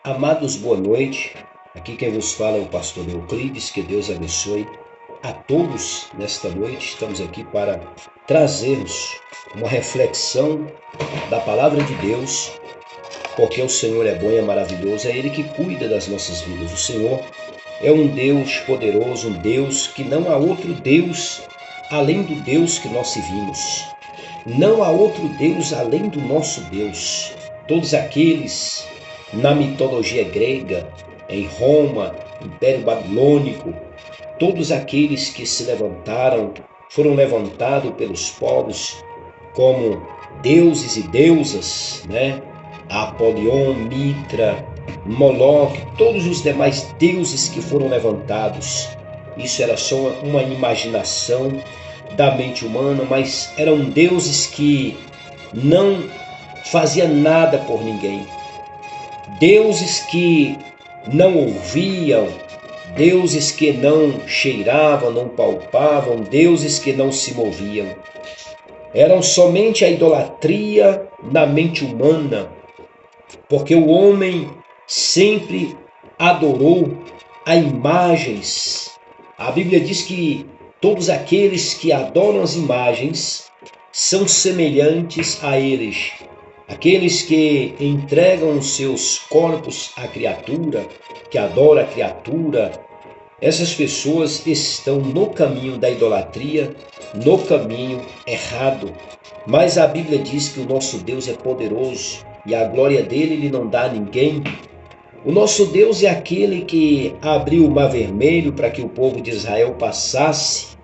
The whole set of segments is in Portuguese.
Amados, boa noite. Aqui quem vos fala é o pastor Euclides. Que Deus abençoe a todos nesta noite. Estamos aqui para trazermos uma reflexão da palavra de Deus, porque o Senhor é bom e é maravilhoso. É Ele que cuida das nossas vidas. O Senhor é um Deus poderoso, um Deus que não há outro Deus além do Deus que nós servimos. Não há outro Deus além do nosso Deus. Todos aqueles na mitologia grega, em Roma, Império Babilônico, todos aqueles que se levantaram, foram levantados pelos povos como deuses e deusas, Apolion, Mitra, Moloque, todos os demais deuses que foram levantados. Isso era só uma imaginação da mente humana, mas eram deuses que não faziam nada por ninguém. Deuses que não ouviam, deuses que não cheiravam, não palpavam, deuses que não se moviam. Eram somente a idolatria na mente humana, porque o homem sempre adorou a imagens. A Bíblia diz que todos aqueles que adoram as imagens são semelhantes a eles. Aqueles que entregam os seus corpos à criatura, que adora a criatura, essas pessoas estão no caminho da idolatria, no caminho errado. Mas a Bíblia diz que o nosso Deus é poderoso e a glória dele ele não dá a ninguém. O nosso Deus é aquele que abriu o mar vermelho para que o povo de Israel passasse.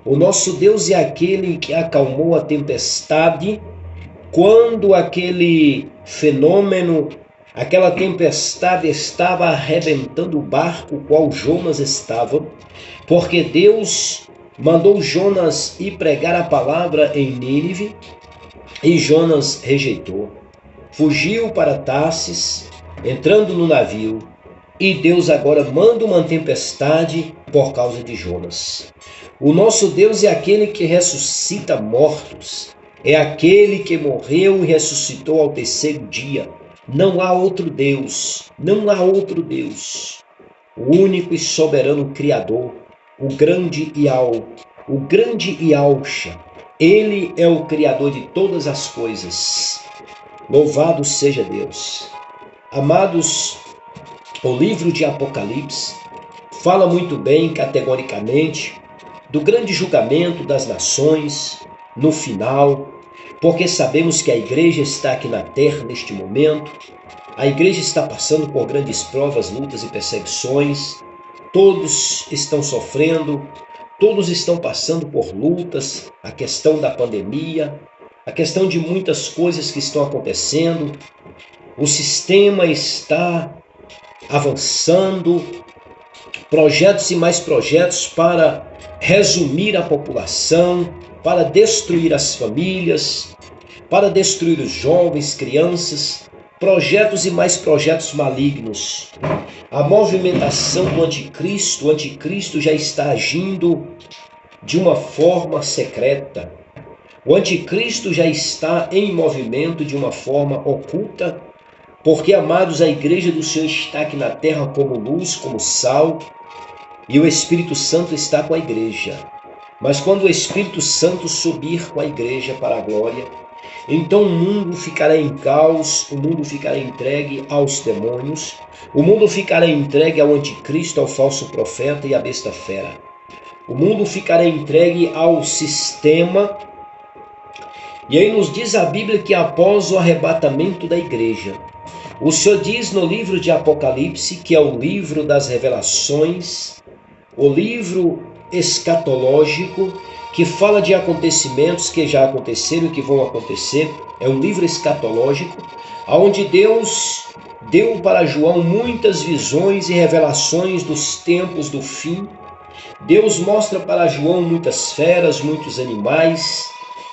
O nosso Deus é aquele que acalmou a tempestade quando aquele fenômeno, aquela tempestade estava arrebentando o barco qual Jonas estava, porque Deus mandou Jonas ir pregar a palavra em Nínive e Jonas rejeitou. Fugiu para Tarsis, entrando no navio, e Deus agora manda uma tempestade por causa de Jonas. O nosso Deus é aquele que ressuscita mortos. É aquele que morreu e ressuscitou ao terceiro dia. Não há outro Deus, não há outro Deus. O único e soberano Criador, o grande Yalcha. Ele é o Criador de todas as coisas. Louvado seja Deus. Amados, o livro de Apocalipse fala muito bem, categoricamente, do grande julgamento das nações no final, porque sabemos que a igreja está aqui na terra neste momento. A igreja está passando por grandes provas, lutas e perseguições. Todos estão sofrendo, todos estão passando por lutas, a questão da pandemia, a questão de muitas coisas que estão acontecendo. O sistema está avançando, projetos e mais projetos para resumir a população, para destruir as famílias, para destruir os jovens, crianças, projetos e mais projetos malignos. A movimentação do anticristo, o anticristo já está agindo de uma forma secreta. O anticristo já está em movimento de uma forma oculta, porque, amados, a igreja do Senhor está aqui na terra como luz, como sal, e o Espírito Santo está com a igreja. Mas quando o Espírito Santo subir com a igreja para a glória, então o mundo ficará em caos, o mundo ficará entregue aos demônios, o mundo ficará entregue ao anticristo, ao falso profeta e à besta fera. O mundo ficará entregue ao sistema. E aí nos diz a Bíblia que após o arrebatamento da igreja, o Senhor diz no livro de Apocalipse, que é o livro das revelações, o livro escatológico, que fala de acontecimentos que já aconteceram e que vão acontecer. É um livro escatológico, onde Deus deu para João muitas visões e revelações dos tempos do fim. Deus mostra para João muitas feras, muitos animais,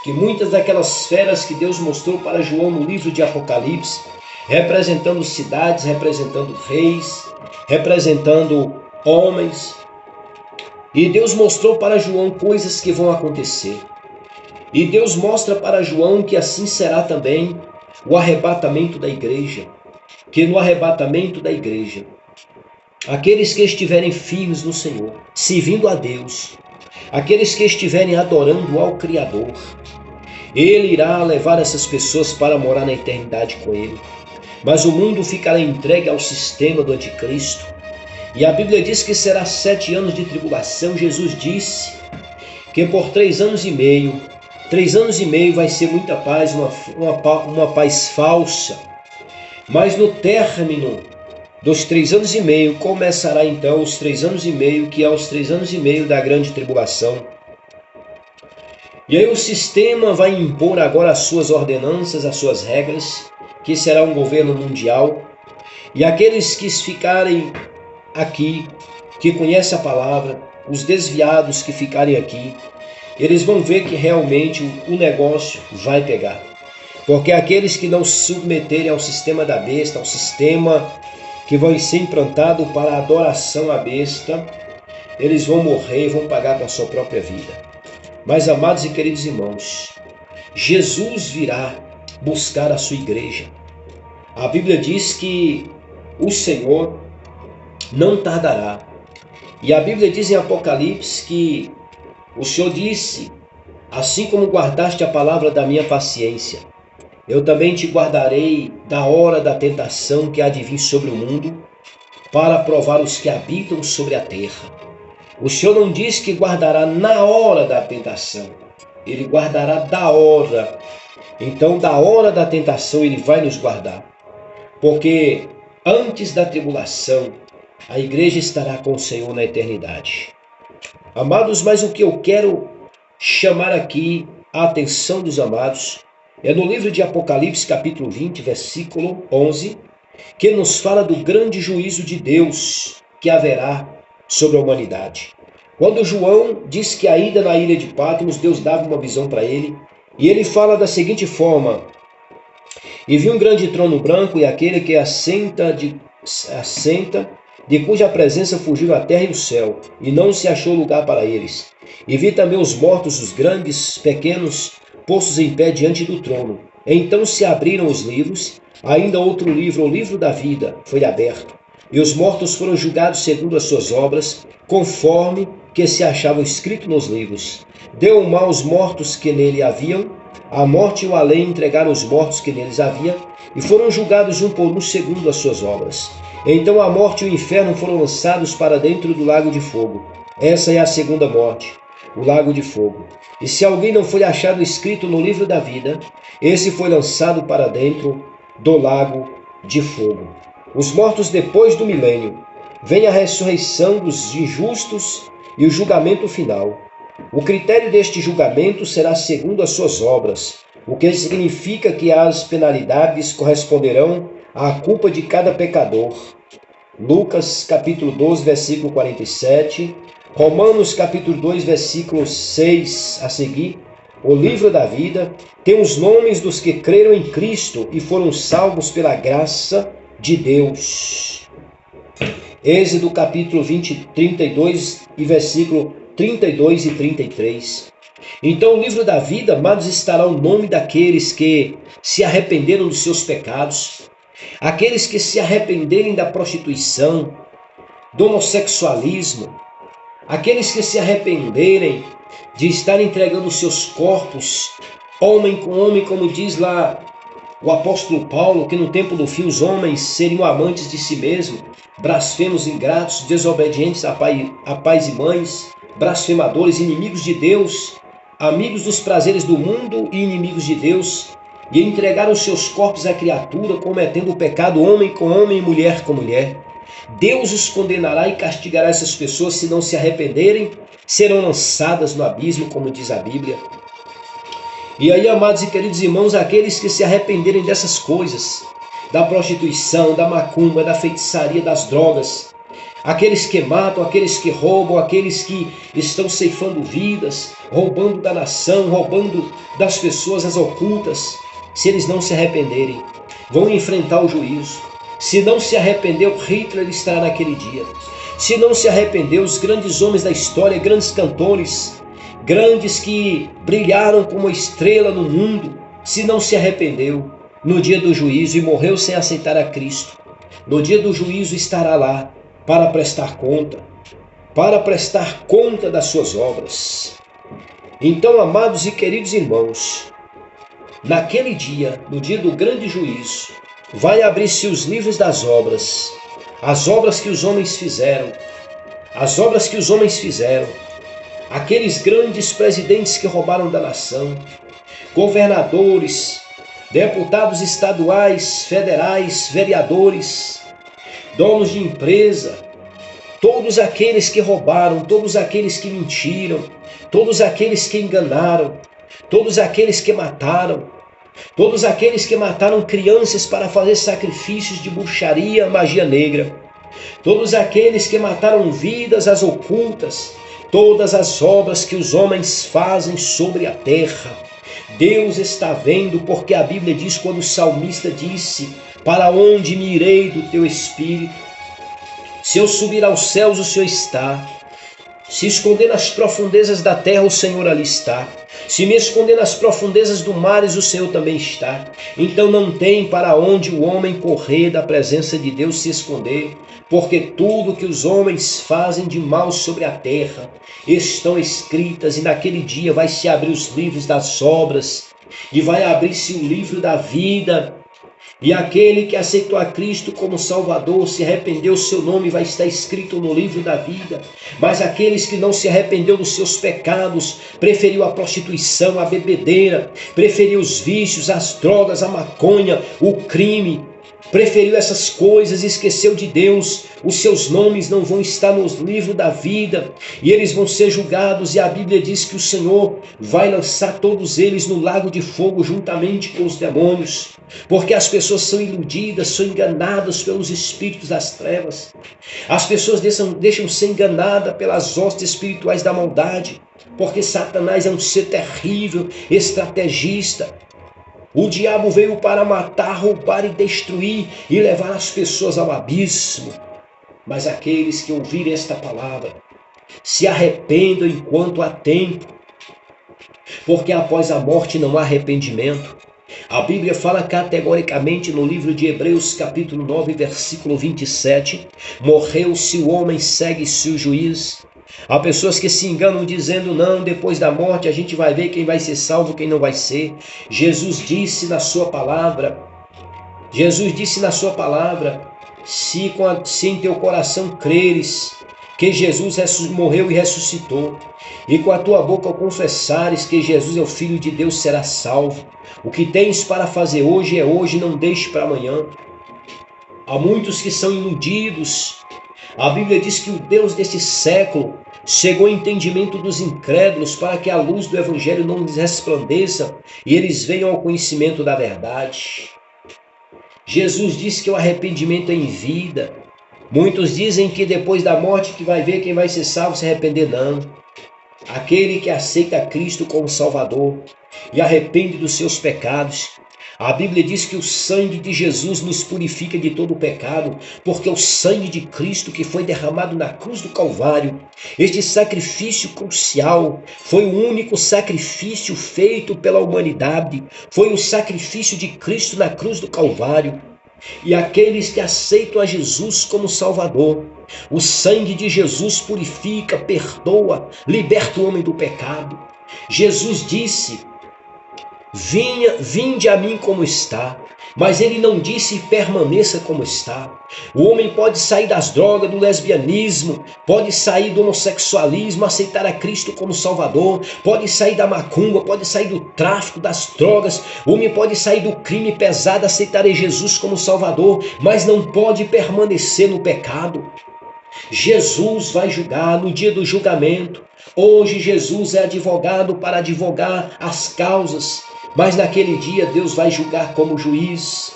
que muitas daquelas feras que Deus mostrou para João no livro de Apocalipse, representando cidades, representando reis, representando homens. E Deus mostrou para João coisas que vão acontecer. E Deus mostra para João que assim será também o arrebatamento da igreja. que no arrebatamento da igreja, aqueles que estiverem firmes no Senhor, servindo a Deus, aqueles que estiverem adorando ao Criador, Ele irá levar essas pessoas para morar na eternidade com Ele. Mas o mundo ficará entregue ao sistema do anticristo. E a Bíblia diz que será 7 anos de tribulação. Jesus disse que por 3 anos e meio, 3 anos e meio vai ser muita paz, uma paz falsa. Mas no término dos 3 anos e meio, começará então os 3 anos e meio, que é os 3 anos e meio da grande tribulação. E aí o sistema vai impor agora as suas ordenanças, as suas regras, que será um governo mundial. E aqueles que ficarem aqui, que conhecem a palavra, os desviados que ficarem aqui, eles vão ver que realmente o negócio vai pegar. Porque aqueles que não se submeterem ao sistema da besta, ao sistema que vai ser implantado para a adoração à besta, eles vão morrer e vão pagar com a sua própria vida. Mas, amados e queridos irmãos, Jesus virá buscar a sua igreja. A Bíblia diz que o Senhor não tardará. E a Bíblia diz em Apocalipse que o Senhor disse: assim como guardaste a palavra da minha paciência, eu também te guardarei da hora da tentação que há de vir sobre o mundo, para provar os que habitam sobre a terra. O Senhor não diz que guardará na hora da tentação, Ele guardará da hora. Então, da hora da tentação, Ele vai nos guardar. Porque antes da tribulação, a igreja estará com o Senhor na eternidade. Amados, mas o que eu quero chamar aqui a atenção dos amados é no livro de Apocalipse, capítulo 20, versículo 11, que nos fala do grande juízo de Deus que haverá sobre a humanidade. Quando João diz que ainda na ilha de Patmos, Deus dava uma visão para ele, e ele fala da seguinte forma: e vi um grande trono branco, e aquele que assenta, de cuja presença fugiram a terra e o céu, e não se achou lugar para eles. E vi também os mortos, os grandes, pequenos, postos em pé diante do trono. Então se abriram os livros, ainda outro livro, o livro da vida, foi aberto. E os mortos foram julgados segundo as suas obras, conforme que se achavam escrito nos livros. Deu o mal aos mortos que nele haviam, a morte e o além entregaram os mortos que neles havia, e foram julgados um por um segundo as suas obras. Então a morte e o inferno foram lançados para dentro do lago de fogo. Essa é a segunda morte, o lago de fogo. E se alguém não foi achado escrito no livro da vida, esse foi lançado para dentro do lago de fogo. Os mortos depois do milênio, vem a ressurreição dos injustos e o julgamento final. O critério deste julgamento será segundo as suas obras, o que significa que as penalidades corresponderão à culpa de cada pecador. Lucas capítulo 12, versículo 47, Romanos capítulo 2, versículo 6 a seguir. O livro da vida tem os nomes dos que creram em Cristo e foram salvos pela graça de Deus. Êxodo capítulo 20, 32 e versículo 32 e 33. Então o livro da vida, amados, estará o nome daqueles que se arrependeram dos seus pecados, aqueles que se arrependerem da prostituição, do homossexualismo, aqueles que se arrependerem de estar entregando os seus corpos, homem com homem, como diz lá o apóstolo Paulo, que no tempo do fim os homens seriam amantes de si mesmos, blasfemos, ingratos, desobedientes a pais e mães, blasfemadores, inimigos de Deus, amigos dos prazeres do mundo e inimigos de Deus, e entregaram os seus corpos à criatura, cometendo o pecado homem com homem e mulher com mulher. Deus os condenará e castigará essas pessoas se não se arrependerem, serão lançadas no abismo, como diz a Bíblia. E aí, amados e queridos irmãos, aqueles que se arrependerem dessas coisas, da prostituição, da macumba, da feitiçaria, das drogas, aqueles que matam, aqueles que roubam, aqueles que estão ceifando vidas, roubando da nação, roubando das pessoas as ocultas, se eles não se arrependerem, vão enfrentar o juízo. Se não se arrependeu, Hitler estará naquele dia. Se não se arrependeu, os grandes homens da história, grandes cantores, grandes que brilharam como estrela no mundo, se não se arrependeu, no dia do juízo e morreu sem aceitar a Cristo, no dia do juízo estará lá para prestar conta das suas obras. Então, amados e queridos irmãos, naquele dia, no dia do grande juízo, vai abrir-se os livros das obras, as obras que os homens fizeram, aqueles grandes presidentes que roubaram da nação, governadores, deputados estaduais, federais, vereadores, donos de empresa, todos aqueles que roubaram, todos aqueles que mentiram, todos aqueles que enganaram, todos aqueles que mataram, todos aqueles que mataram crianças para fazer sacrifícios de bruxaria, magia negra, todos aqueles que mataram vidas às ocultas, todas as obras que os homens fazem sobre a terra. Deus está vendo, porque a Bíblia diz, quando o salmista disse: para onde me irei do teu espírito? Se eu subir aos céus, o Senhor está. Se esconder nas profundezas da terra, o Senhor ali está. Se me esconder nas profundezas do mares, o Senhor também está. Então não tem para onde o homem correr da presença de Deus, se esconder, porque tudo que os homens fazem de mal sobre a terra estão escritas, e naquele dia vai se abrir os livros das obras, e vai abrir-se o livro da vida. E aquele que aceitou a Cristo como Salvador, se arrependeu, seu nome vai estar escrito no livro da vida. Mas aqueles que não se arrependeu dos seus pecados, preferiu a prostituição, a bebedeira, preferiu os vícios, as drogas, a maconha, o crime, preferiu essas coisas e esqueceu de Deus, os seus nomes não vão estar no livro da vida, e eles vão ser julgados, e a Bíblia diz que o Senhor vai lançar todos eles no lago de fogo juntamente com os demônios, porque as pessoas são iludidas, são enganadas pelos espíritos das trevas. As pessoas deixam ser enganadas pelas hostes espirituais da maldade, porque Satanás é um ser terrível, estrategista. O diabo veio para matar, roubar e destruir e levar as pessoas ao abismo. Mas aqueles que ouvirem esta palavra se arrependam enquanto há tempo, porque após a morte não há arrependimento. A Bíblia fala categoricamente no livro de Hebreus, capítulo 9, versículo 27, morreu-se o homem, segue-se o juiz. Há pessoas que se enganam dizendo: não, depois da morte a gente vai ver quem vai ser salvo, quem não vai ser. Jesus disse na sua palavra, se em teu coração creres que Jesus morreu e ressuscitou, e com a tua boca confessares que Jesus é o Filho de Deus, serás salvo. O que tens para fazer hoje é hoje, não deixe para amanhã. Há muitos que são iludidos. A Bíblia diz que o Deus deste século chegou ao entendimento dos incrédulos para que a luz do Evangelho não lhes resplandeça e eles venham ao conhecimento da verdade. Jesus disse que o arrependimento é em vida. Muitos dizem que depois da morte que vai ver quem vai ser salvo, se arrepender. Não. Aquele que aceita Cristo como Salvador e arrepende dos seus pecados, a Bíblia diz que o sangue de Jesus nos purifica de todo o pecado, porque o sangue de Cristo que foi derramado na cruz do Calvário, este sacrifício crucial, foi o único sacrifício feito pela humanidade, foi o sacrifício de Cristo na cruz do Calvário. E aqueles que aceitam a Jesus como Salvador, o sangue de Jesus purifica, perdoa, liberta o homem do pecado. Jesus disse: vinde a mim como está, mas ele não disse permaneça como está. O homem pode sair das drogas, do lesbianismo, pode sair do homossexualismo, aceitar a Cristo como Salvador, pode sair da macumba, pode sair do tráfico, das drogas, o homem pode sair do crime pesado, aceitar a Jesus como Salvador, mas não pode permanecer no pecado. Jesus vai julgar no dia do julgamento. Hoje Jesus é advogado para advogar as causas, mas naquele dia Deus vai julgar como juiz.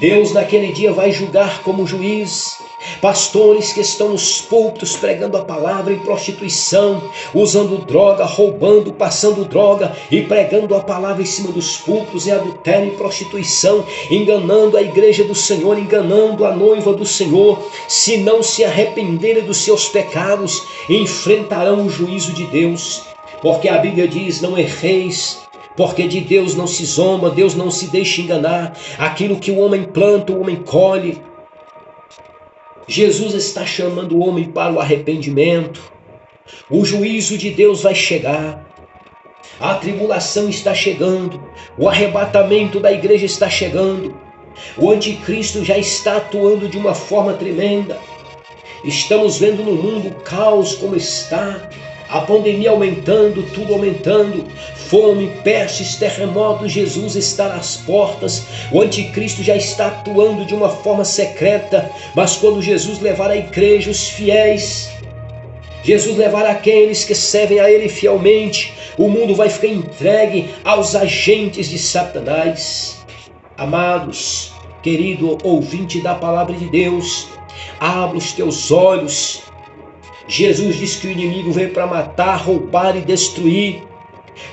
Deus naquele dia vai julgar como juiz. Pastores que estão nos púlpitos pregando a palavra em prostituição, usando droga, roubando, passando droga e pregando a palavra em cima dos púlpitos em adultério e prostituição, enganando a igreja do Senhor, enganando a noiva do Senhor. Se não se arrependerem dos seus pecados, enfrentarão o juízo de Deus, porque a Bíblia diz: não erreis, porque de Deus não se zomba, Deus não se deixa enganar. Aquilo que o homem planta, o homem colhe. Jesus está chamando o homem para o arrependimento. O juízo de Deus vai chegar. A tribulação está chegando. O arrebatamento da igreja está chegando. O anticristo já está atuando de uma forma tremenda. Estamos vendo no mundo o caos como está. A pandemia aumentando, tudo aumentando. Fome, pestes, terremotos. Jesus está nas portas. O anticristo já está atuando de uma forma secreta. Mas quando Jesus levar a igreja, os fiéis, Jesus levar aqueles que servem a Ele fielmente, o mundo vai ficar entregue aos agentes de Satanás. Amados, querido ouvinte da palavra de Deus, abra os teus olhos. Jesus diz que o inimigo veio para matar, roubar e destruir.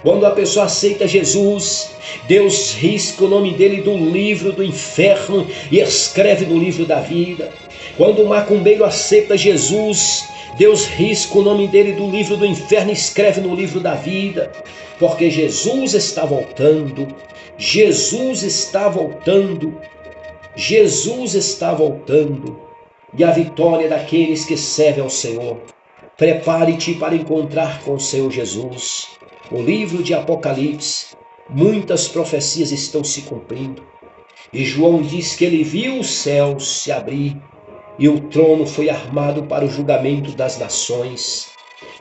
Quando a pessoa aceita Jesus, Deus risca o nome dele do livro do inferno e escreve no livro da vida. Quando o macumbeiro aceita Jesus, Deus risca o nome dele do livro do inferno e escreve no livro da vida. Porque Jesus está voltando. Jesus está voltando. Jesus está voltando. E a vitória daqueles que servem ao Senhor. Prepare-te para encontrar com o Senhor Jesus. O livro de Apocalipse, muitas profecias estão se cumprindo. E João diz que ele viu os céus se abrir e o trono foi armado para o julgamento das nações.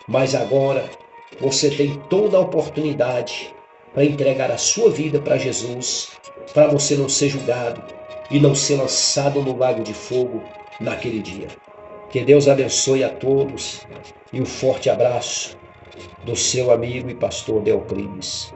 Mas agora você tem toda a oportunidade para entregar a sua vida para Jesus, para você não ser julgado e não ser lançado no lago de fogo naquele dia. Que Deus abençoe a todos e um forte abraço do seu amigo e pastor Deoclides.